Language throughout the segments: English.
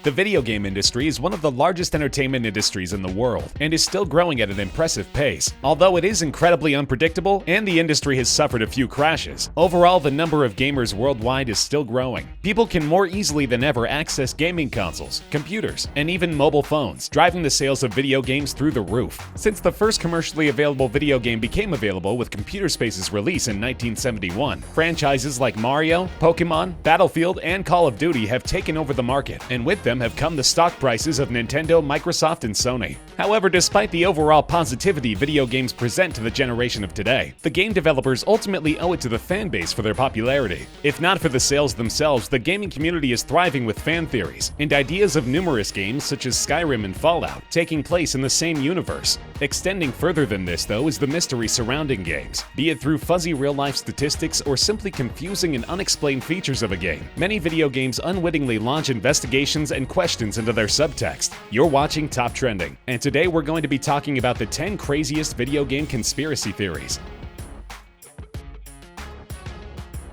The video game industry is one of the largest entertainment industries in the world and is still growing at an impressive pace. Although it is incredibly unpredictable and the industry has suffered a few crashes, overall the number of gamers worldwide is still growing. People can more easily than ever access gaming consoles, computers, and even mobile phones, driving the sales of video games through the roof. Since the first commercially available video game became available with Computer Space's release in 1971, franchises like Mario, Pokemon, Battlefield, and Call of Duty have taken over the market, and with them have come the stock prices of Nintendo, Microsoft, and Sony. However, despite the overall positivity video games present to the generation of today, the game developers ultimately owe it to the fan base for their popularity. If not for the sales themselves, the gaming community is thriving with fan theories and ideas of numerous games such as Skyrim and Fallout taking place in the same universe. Extending further than this, though, is the mystery surrounding games, be it through fuzzy real-life statistics or simply confusing and unexplained features of a game. Many video games unwittingly launch investigations and questions into their subtext. You're watching Top Trending, and today we're going to be talking about the 10 craziest video game conspiracy theories.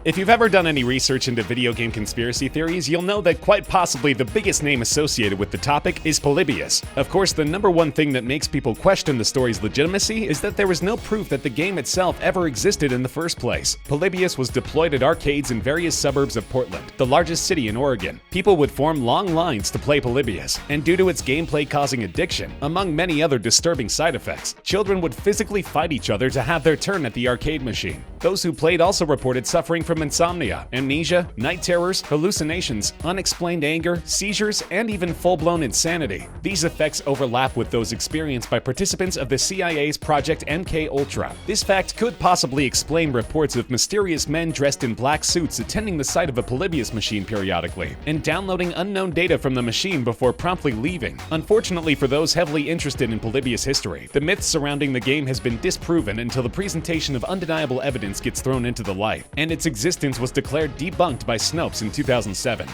If you've ever done any research into video game conspiracy theories, you'll know that quite possibly the biggest name associated with the topic is Polybius. Of course, the number one thing that makes people question the story's legitimacy is that there is no proof that the game itself ever existed in the first place. Polybius was deployed at arcades in various suburbs of Portland, the largest city in Oregon. People would form long lines to play Polybius, and due to its gameplay causing addiction, among many other disturbing side effects, children would physically fight each other to have their turn at the arcade machine. Those who played also reported suffering from insomnia, amnesia, night terrors, hallucinations, unexplained anger, seizures, and even full-blown insanity. These effects overlap with those experienced by participants of the CIA's Project MK Ultra. This fact could possibly explain reports of mysterious men dressed in black suits attending the site of a Polybius machine periodically and downloading unknown data from the machine before promptly leaving. Unfortunately for those heavily interested in Polybius history, the myth surrounding the game has been disproven until the presentation of undeniable evidence gets thrown into the light, and its existence was declared debunked by Snopes in 2007.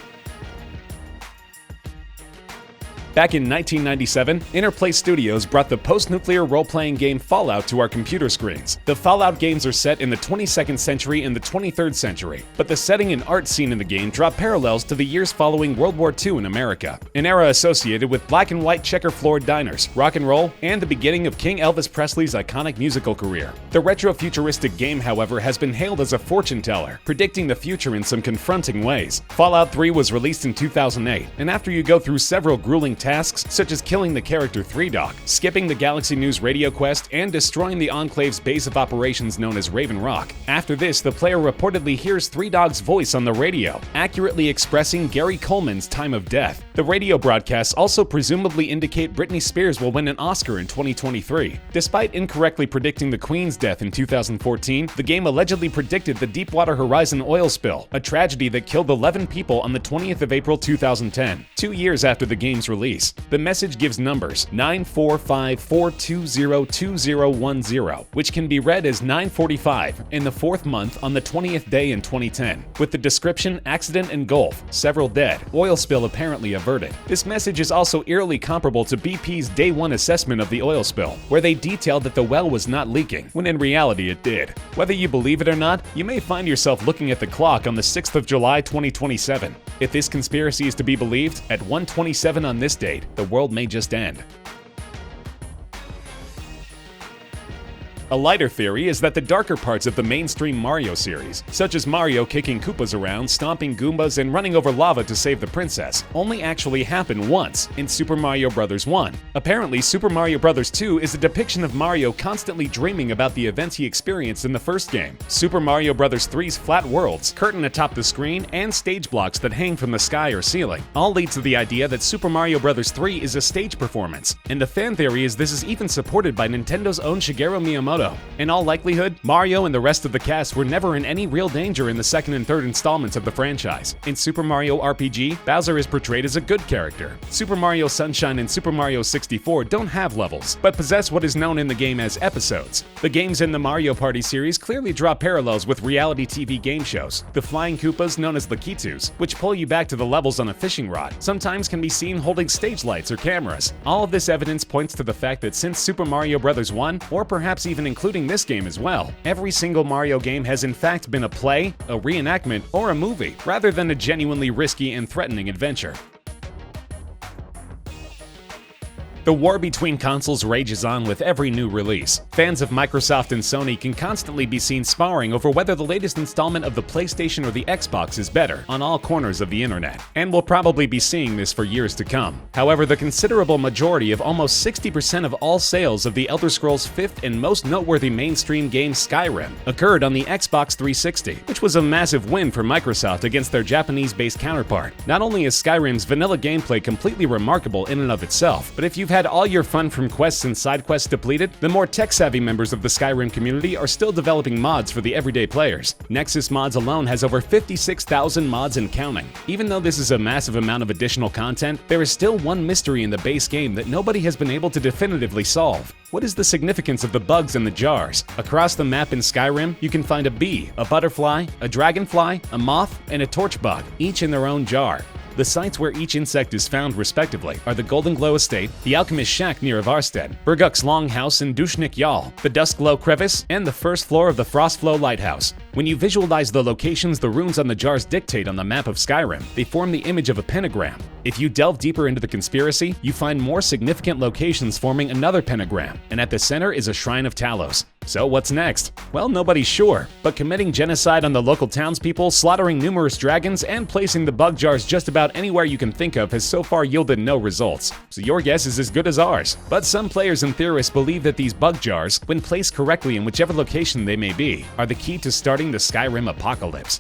Back in 1997, Interplay Studios brought the post-nuclear role-playing game Fallout to our computer screens. The Fallout games are set in the 22nd century and the 23rd century, but the setting and art scene in the game draw parallels to the years following World War II in America, an era associated with black and white checker-floored diners, rock and roll, and the beginning of King Elvis Presley's iconic musical career. The retro-futuristic game, however, has been hailed as a fortune teller, predicting the future in some confronting ways. Fallout 3 was released in 2008, and after you go through several grueling tasks such as killing the character 3Dog, skipping the Galaxy News radio quest, and destroying the Enclave's base of operations known as Raven Rock. After this, the player reportedly hears 3Dog's voice on the radio, accurately expressing Gary Coleman's time of death. The radio broadcasts also presumably indicate Britney Spears will win an Oscar in 2023. Despite incorrectly predicting the Queen's death in 2014, the game allegedly predicted the Deepwater Horizon oil spill, a tragedy that killed 11 people on the 20th of April 2010, 2 years after the game's release. The message gives numbers 945-420-2010, which can be read as 945 in the 4th month on the 20th day in 2010, with the description accident engulf, several dead, oil spill apparently averted. This message is also eerily comparable to BP's Day 1 assessment of the oil spill, where they detailed that the well was not leaking, when in reality it did. Whether you believe it or not, you may find yourself looking at the clock on the 6th of July 2027. If this conspiracy is to be believed, at 1:27 on this date, the world may just end. A lighter theory is that the darker parts of the mainstream Mario series, such as Mario kicking Koopas around, stomping Goombas, and running over lava to save the princess, only actually happen once in Super Mario Bros. 1. Apparently, Super Mario Bros. 2 is a depiction of Mario constantly dreaming about the events he experienced in the first game. Super Mario Bros. 3's flat worlds, curtain atop the screen, and stage blocks that hang from the sky or ceiling all lead to the idea that Super Mario Bros. 3 is a stage performance, and the fan theory is this is even supported by Nintendo's own Shigeru Miyamoto. In all likelihood, Mario and the rest of the cast were never in any real danger in the second and third installments of the franchise. In Super Mario RPG, Bowser is portrayed as a good character. Super Mario Sunshine and Super Mario 64 don't have levels, but possess what is known in the game as episodes. The games in the Mario Party series clearly draw parallels with reality TV game shows. The flying Koopas, known as Lakitus, which pull you back to the levels on a fishing rod, sometimes can be seen holding stage lights or cameras. All of this evidence points to the fact that since Super Mario Bros. 1, or perhaps even including this game as well, every single Mario game has in fact been a play, a reenactment, or a movie, rather than a genuinely risky and threatening adventure. The war between consoles rages on with every new release. Fans of Microsoft and Sony can constantly be seen sparring over whether the latest installment of the PlayStation or the Xbox is better on all corners of the internet, and we'll probably be seeing this for years to come. However, the considerable majority of almost 60% of all sales of the Elder Scrolls' fifth and most noteworthy mainstream game Skyrim occurred on the Xbox 360, which was a massive win for Microsoft against their Japanese-based counterpart. Not only is Skyrim's vanilla gameplay completely remarkable in and of itself, but if you've had all your fun from quests and side quests depleted, the more tech-savvy members of the Skyrim community are still developing mods for the everyday players. Nexus Mods alone has over 56,000 mods and counting. Even though this is a massive amount of additional content, there is still one mystery in the base game that nobody has been able to definitively solve. What is the significance of the bugs in the jars? Across the map in Skyrim, you can find a bee, a butterfly, a dragonfly, a moth, and a torch bug, each in their own jar. The sites where each insect is found, respectively, are the Golden Glow Estate, the Alchemist's Shack near Varstead, Burguk's Longhouse in Dushnik Yal, the Duskglow Crevice, and the first floor of the Frostflow Lighthouse. When you visualize the locations the runes on the jars dictate on the map of Skyrim, they form the image of a pentagram. If you delve deeper into the conspiracy, you find more significant locations forming another pentagram, and at the center is a Shrine of Talos. So what's next? Well, nobody's sure, but committing genocide on the local townspeople, slaughtering numerous dragons, and placing the bug jars just about anywhere you can think of has so far yielded no results. So your guess is as good as ours. But some players and theorists believe that these bug jars, when placed correctly in whichever location they may be, are the key to starting the Skyrim apocalypse.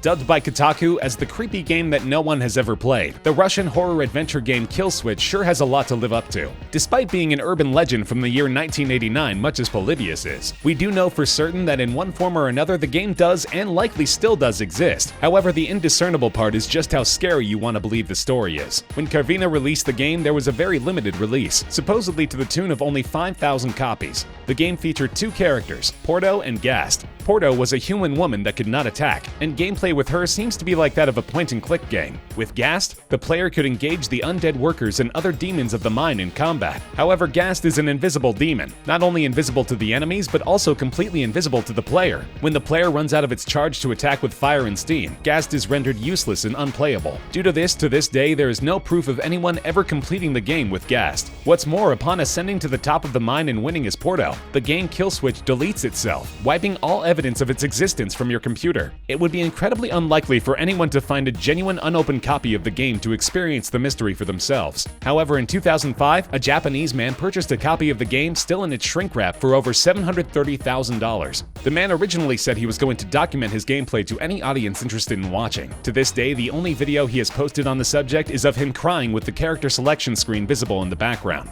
Dubbed by Kotaku as the creepy game that no one has ever played, the Russian horror adventure game KILLSWITCH sure has a lot to live up to. Despite being an urban legend from the year 1989, much as Polybius is, we do know for certain that in one form or another the game does and likely still does exist. However, the indiscernible part is just how scary you want to believe the story is. When Carvina released the game, there was a very limited release, supposedly to the tune of only 5,000 copies. The game featured two characters, Porto and Gast. Porto was a human woman that could not attack, and gameplay with her seems to be like that of a point-and-click game. With Gast, the player could engage the undead workers and other demons of the mine in combat. However, Gast is an invisible demon, not only invisible to the enemies, but also completely invisible to the player. When the player runs out of its charge to attack with fire and steam, Gast is rendered useless and unplayable. Due to this, to this day, there is no proof of anyone ever completing the game with Gast. What's more, upon ascending to the top of the mine and winning as Porto, the game KILLSWITCH deletes itself, wiping all evidence of its existence from your computer. It would be incredibly unlikely for anyone to find a genuine unopened copy of the game to experience the mystery for themselves. However, in 2005, a Japanese man purchased a copy of the game still in its shrink wrap for over $730,000. The man originally said he was going to document his gameplay to any audience interested in watching. To this day, the only video he has posted on the subject is of him crying with the character selection screen visible in the background.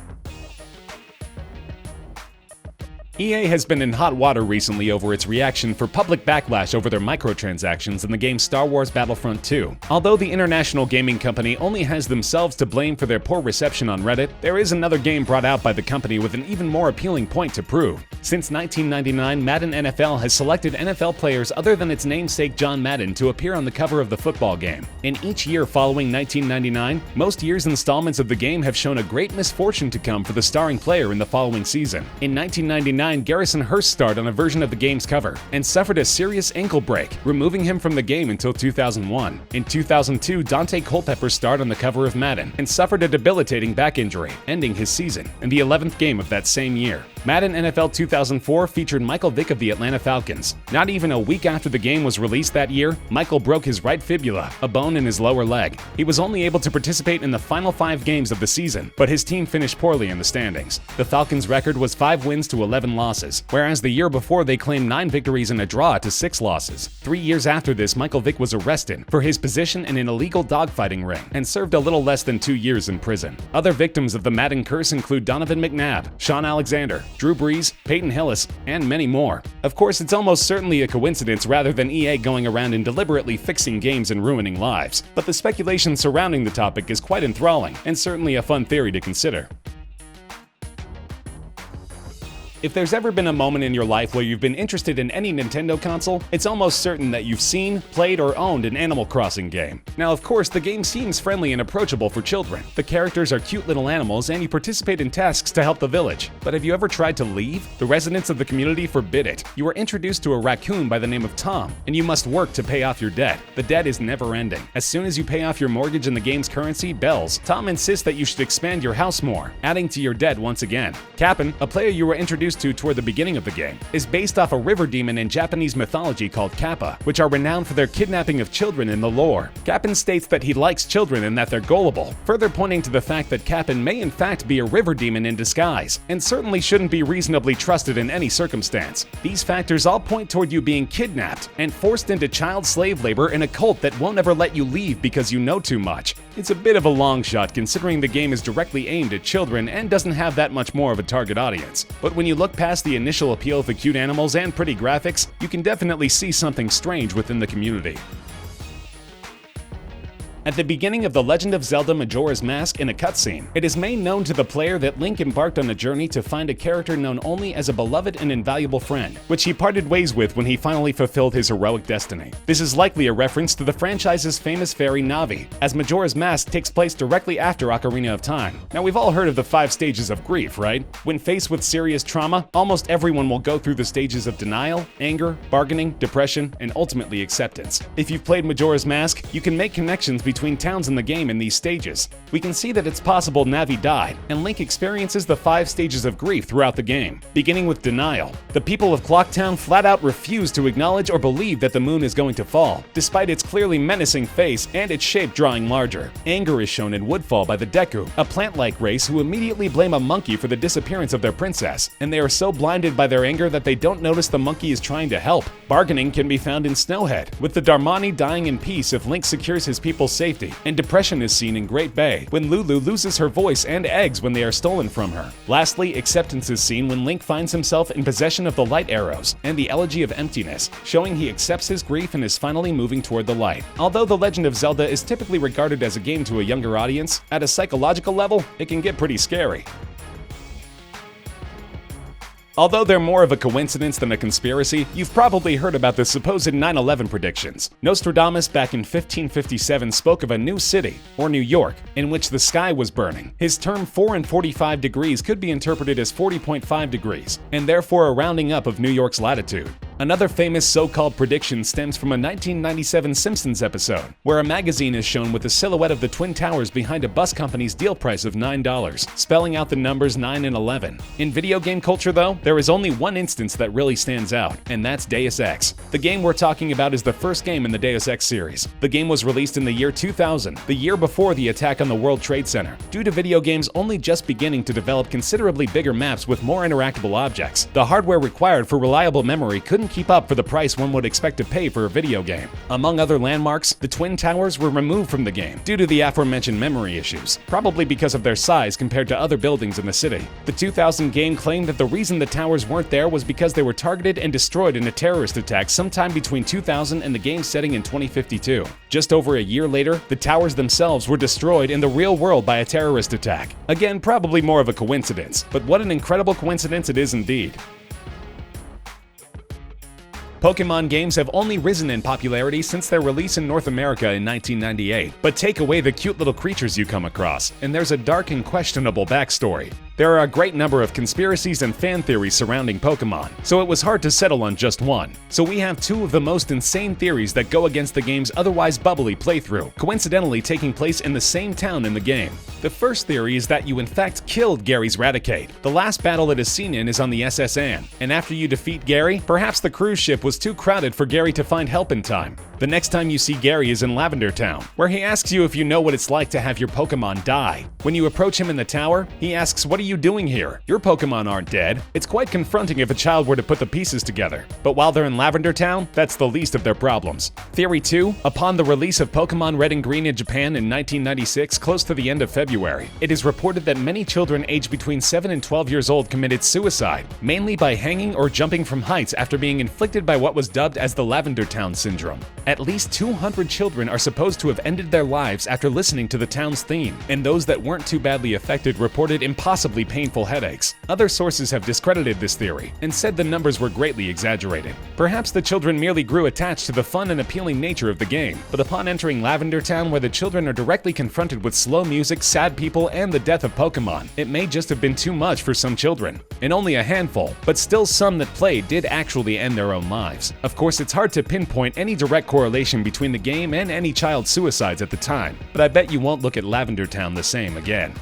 EA has been in hot water recently over its reaction for public backlash over their microtransactions in the game Star Wars Battlefront 2. Although the international gaming company only has themselves to blame for their poor reception on Reddit, there is another game brought out by the company with an even more appealing point to prove. Since 1999, Madden NFL has selected NFL players other than its namesake John Madden to appear on the cover of the football game. In each year following 1999, most years' installments of the game have shown a great misfortune to come for the starring player in the following season. In 1999, Garrison Hurst starred on a version of the game's cover and suffered a serious ankle break, removing him from the game until 2001. In 2002, Dante Culpepper starred on the cover of Madden and suffered a debilitating back injury, ending his season in the 11th game of that same year. Madden NFL 2004 featured Michael Vick of the Atlanta Falcons. Not even a week after the game was released that year, Michael broke his right fibula, a bone in his lower leg. He was only able to participate in the final 5 games of the season, but his team finished poorly in the standings. The Falcons' record was 5 wins to 11 losses, whereas the year before they claimed 9 victories and a draw to 6 losses. 3 years after this, Michael Vick was arrested for his position in an illegal dogfighting ring and served a little less than 2 years in prison. Other victims of the Madden curse include Donovan McNabb, Sean Alexander, Drew Brees, Peyton Hillis, and many more. Of course, it's almost certainly a coincidence rather than EA going around and deliberately fixing games and ruining lives, but the speculation surrounding the topic is quite enthralling and certainly a fun theory to consider. If there's ever been a moment in your life where you've been interested in any Nintendo console, it's almost certain that you've seen, played, or owned an Animal Crossing game. Now, of course, the game seems friendly and approachable for children. The characters are cute little animals, and you participate in tasks to help the village. But have you ever tried to leave? The residents of the community forbid it. You are introduced to a raccoon by the name of Tom, and you must work to pay off your debt. The debt is never ending. As soon as you pay off your mortgage in the game's currency, bells, Tom insists that you should expand your house more, adding to your debt once again. Cap'n, a player you were introduced to toward the beginning of the game, is based off a river demon in Japanese mythology called Kappa, which are renowned for their kidnapping of children in the lore. Cap'n states that he likes children and that they're gullible, further pointing to the fact that Cap'n may in fact be a river demon in disguise, and certainly shouldn't be reasonably trusted in any circumstance. These factors all point toward you being kidnapped and forced into child slave labor in a cult that won't ever let you leave because you know too much. It's a bit of a long shot considering the game is directly aimed at children and doesn't have that much more of a target audience. But when you look past the initial appeal of the cute animals and pretty graphics, you can definitely see something strange within the community. At the beginning of The Legend of Zelda Majora's Mask in a cutscene, it is made known to the player that Link embarked on a journey to find a character known only as a beloved and invaluable friend, which he parted ways with when he finally fulfilled his heroic destiny. This is likely a reference to the franchise's famous fairy Navi, as Majora's Mask takes place directly after Ocarina of Time. Now, we've all heard of the 5 stages of grief, right? When faced with serious trauma, almost everyone will go through the stages of denial, anger, bargaining, depression, and ultimately acceptance. If you've played Majora's Mask, you can make connections between towns in the game in these stages. We can see that it's possible Navi died, and Link experiences the 5 stages of grief throughout the game. Beginning with denial, the people of Clocktown flat out refuse to acknowledge or believe that the moon is going to fall, despite its clearly menacing face and its shape drawing larger. Anger is shown in Woodfall by the Deku, a plant-like race who immediately blame a monkey for the disappearance of their princess, and they are so blinded by their anger that they don't notice the monkey is trying to help. Bargaining can be found in Snowhead, with the Darmani dying in peace if Link secures his people's safety, and depression is seen in Great Bay, when Lulu loses her voice and eggs when they are stolen from her. Lastly, acceptance is seen when Link finds himself in possession of the light arrows and the Elegy of Emptiness, showing he accepts his grief and is finally moving toward the light. Although The Legend of Zelda is typically regarded as a game to a younger audience, at a psychological level, it can get pretty scary. Although they're more of a coincidence than a conspiracy, you've probably heard about the supposed 9/11 predictions. Nostradamus back in 1557 spoke of a new city, or New York, in which the sky was burning. His term 4 and 45 degrees could be interpreted as 40.5 degrees, and therefore a rounding up of New York's latitude. Another famous so-called prediction stems from a 1997 Simpsons episode, where a magazine is shown with a silhouette of the Twin Towers behind a bus company's deal price of $9, spelling out the numbers 9 and 11. In video game culture, though, there is only one instance that really stands out, and that's Deus Ex. The game we're talking about is the first game in the Deus Ex series. The game was released in the year 2000, the year before the attack on the World Trade Center. Due to video games only just beginning to develop considerably bigger maps with more interactable objects, the hardware required for reliable memory couldn't keep up for the price one would expect to pay for a video game. Among other landmarks, the Twin Towers were removed from the game due to the aforementioned memory issues, probably because of their size compared to other buildings in the city. The 2000 game claimed that the reason the towers weren't there was because they were targeted and destroyed in a terrorist attack sometime between 2000 and the game's setting in 2052. Just over a year later, the towers themselves were destroyed in the real world by a terrorist attack. Again, probably more of a coincidence, but what an incredible coincidence it is indeed. Pokemon games have only risen in popularity since their release in North America in 1998, but take away the cute little creatures you come across, and there's a dark and questionable backstory. There are a great number of conspiracies and fan theories surrounding Pokemon, so it was hard to settle on just one. So we have 2 of the most insane theories that go against the game's otherwise bubbly playthrough, coincidentally taking place in the same town in the game. The first theory is that you in fact killed Gary's Raticate. The last battle it is seen in is on the SS Anne, and after you defeat Gary, perhaps the cruise ship was too crowded for Gary to find help in time. The next time you see Gary is in Lavender Town, where he asks you if you know what it's like to have your Pokemon die. When you approach him in the tower, he asks, "What are you doing here? Your Pokemon aren't dead." It's quite confronting if a child were to put the pieces together. But while they're in Lavender Town, that's the least of their problems. Theory 2, upon the release of Pokemon Red and Green in Japan in 1996, close to the end of February, it is reported that many children aged between 7 and 12 years old committed suicide, mainly by hanging or jumping from heights after being inflicted by what was dubbed as the Lavender Town Syndrome. At least 200 children are supposed to have ended their lives after listening to the town's theme, and those that weren't too badly affected reported impossible excessively painful headaches. Other sources have discredited this theory and said the numbers were greatly exaggerated. Perhaps the children merely grew attached to the fun and appealing nature of the game, but upon entering Lavender Town, where the children are directly confronted with slow music, sad people, and the death of Pokemon, it may just have been too much for some children. And only a handful, but still some that played, did actually end their own lives. Of course, it's hard to pinpoint any direct correlation between the game and any child suicides at the time, but I bet you won't look at Lavender Town the same again.